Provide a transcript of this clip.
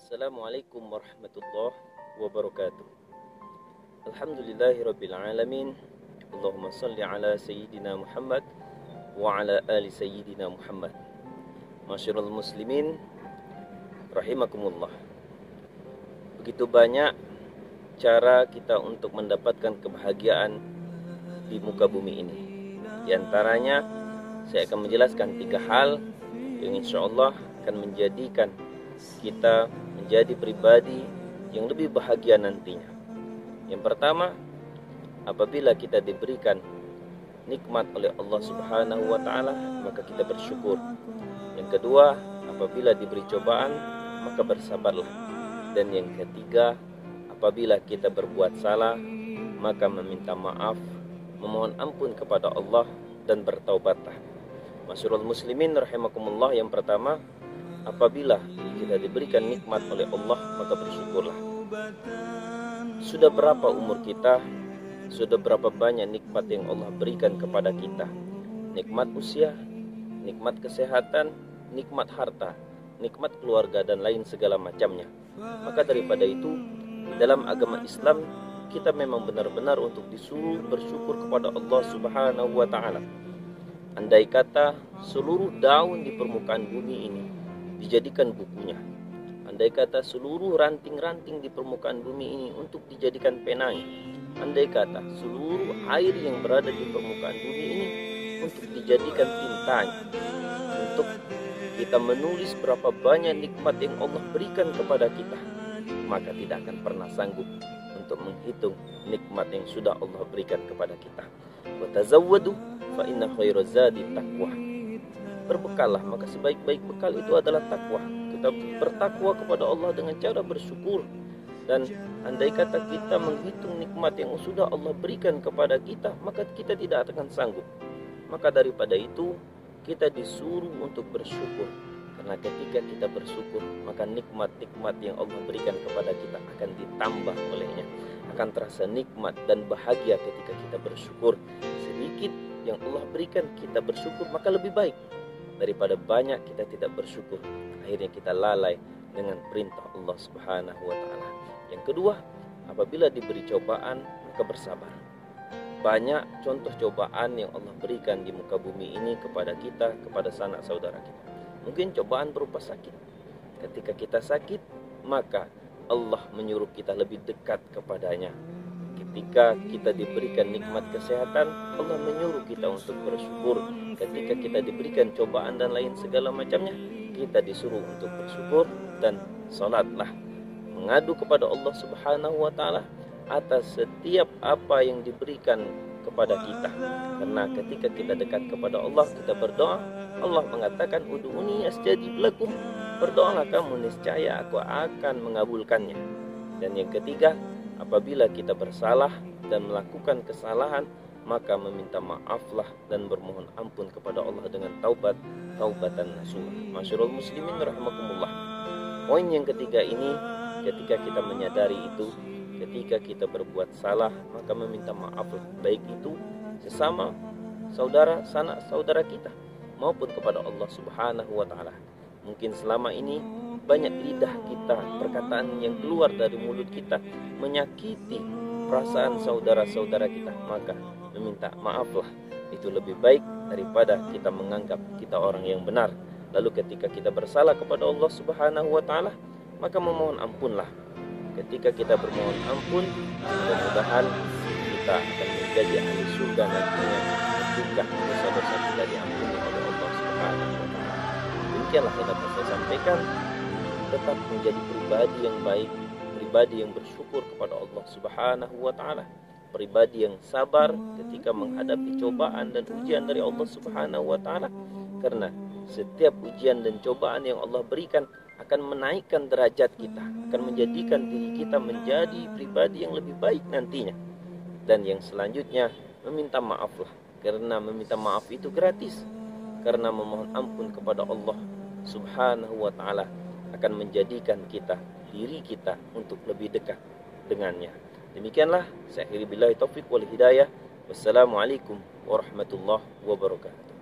Assalamualaikum warahmatullahi wabarakatuh. Alhamdulillahirabbil alamin. Allahumma shalli ala sayyidina Muhammad wa ala ali sayyidina Muhammad. Masyarul muslimin rahimakumullah. Begitu banyak cara kita untuk mendapatkan kebahagiaan di muka bumi ini. Di antaranya saya akan menjelaskan 3 hal yang insyaallah akan menjadikan kita menjadi pribadi yang lebih bahagia nantinya. Yang pertama, apabila kita diberikan nikmat oleh Allah Subhanahu wa taala, maka kita bersyukur. Yang kedua, apabila diberi cobaan, maka bersabarlah. Dan yang ketiga, apabila kita berbuat salah, maka meminta maaf, memohon ampun kepada Allah dan bertaubatlah. Masyarul muslimin rahimakumullah, yang pertama, apabila kita diberikan nikmat oleh Allah, maka bersyukurlah. Sudah berapa umur kita? Sudah berapa banyak nikmat yang Allah berikan kepada kita? Nikmat usia, nikmat kesehatan, nikmat harta, nikmat keluarga, dan lain segala macamnya. Maka daripada itu, di dalam agama Islam, kita memang benar-benar untuk disuruh bersyukur kepada Allah Subhanahu wa ta'ala. Andai kata seluruh daun di permukaan bumi ini dijadikan bukunya, andai kata seluruh ranting-ranting di permukaan bumi ini untuk dijadikan penanya, andai kata seluruh air yang berada di permukaan bumi ini untuk dijadikan tintanya, untuk kita menulis berapa banyak nikmat yang Allah berikan kepada kita, maka tidak akan pernah sanggup untuk menghitung nikmat yang sudah Allah berikan kepada kita. Wa tazawwadu fa inna khairaz zadi taqwa. Berbekallah, maka sebaik-baik bekal itu adalah takwa. Kita bertakwa kepada Allah dengan cara bersyukur. Dan andai kata kita menghitung nikmat yang sudah Allah berikan kepada kita, maka kita tidak akan sanggup. Maka daripada itu, kita disuruh untuk bersyukur. Karena ketika kita bersyukur, maka nikmat-nikmat yang Allah berikan kepada kita akan ditambah olehnya. Akan terasa nikmat dan bahagia ketika kita bersyukur. Sedikit yang Allah berikan, kita bersyukur, maka lebih baik daripada banyak kita tidak bersyukur, akhirnya kita lalai dengan perintah Allah Subhanahu wa ta'ala. Yang kedua, apabila diberi cobaan, maka bersabar. Banyak contoh cobaan yang Allah berikan di muka bumi ini kepada kita, kepada sanak saudara kita. Mungkin cobaan berupa sakit. Ketika kita sakit, maka Allah menyuruh kita lebih dekat kepadanya. Ketika kita diberikan nikmat kesehatan, Allah menyuruh kita untuk bersyukur. Ketika kita diberikan cobaan dan lain segala macamnya, kita disuruh untuk bersyukur dan salatlah, mengadu kepada Allah Subhanahu wa ta'ala atas setiap apa yang diberikan kepada kita. Karena ketika kita dekat kepada Allah, kita berdoa, Allah mengatakan, ud'uni astajib lakum, berdoalah kamu, niscaya aku akan mengabulkannya. Dan yang ketiga, apabila kita bersalah dan melakukan kesalahan, maka meminta maaflah dan bermohon ampun kepada Allah dengan taubatan nasuha. Masyarul muslimin rahimakumullah. Poin yang ketiga ini, ketika kita menyadari itu, ketika kita berbuat salah, maka meminta maaflah, baik itu sesama saudara, sanak saudara kita, maupun kepada Allah Subhanahu wa ta'ala. Mungkin selama ini banyak lidah kita, perkataan yang keluar dari mulut kita menyakiti perasaan saudara-saudara kita, maka meminta maaflah. Itu lebih baik daripada kita menganggap kita orang yang benar. Lalu ketika kita bersalah kepada Allah Subhanahu wa ta'ala, maka memohon ampunlah. Ketika kita bermohon ampun, mudah-mudahan kita akan menjadi ahli surga nantinya ketika dosa-dosa kita diampuni oleh Allah Subhanahu wa ta'ala. Demikianlah yang dapat saya sampaikan. Tetap menjadi pribadi yang baik, pribadi yang bersyukur kepada Allah Subhanahu wa ta'ala, pribadi yang sabar ketika menghadapi cobaan dan ujian dari Allah Subhanahu wa ta'ala. Karena setiap ujian dan cobaan yang Allah berikan akan menaikkan derajat kita, akan menjadikan diri kita menjadi pribadi yang lebih baik nantinya. Dan yang selanjutnya, meminta maaflah. Karena meminta maaf itu gratis. Karena memohon ampun kepada Allah Subhanahu wa ta'ala akan menjadikan kita, diri kita, untuk lebih dekat dengannya. Demikianlah, saya akhiri billahi taufik wal hidayah. Wassalamualaikum warahmatullahi wabarakatuh.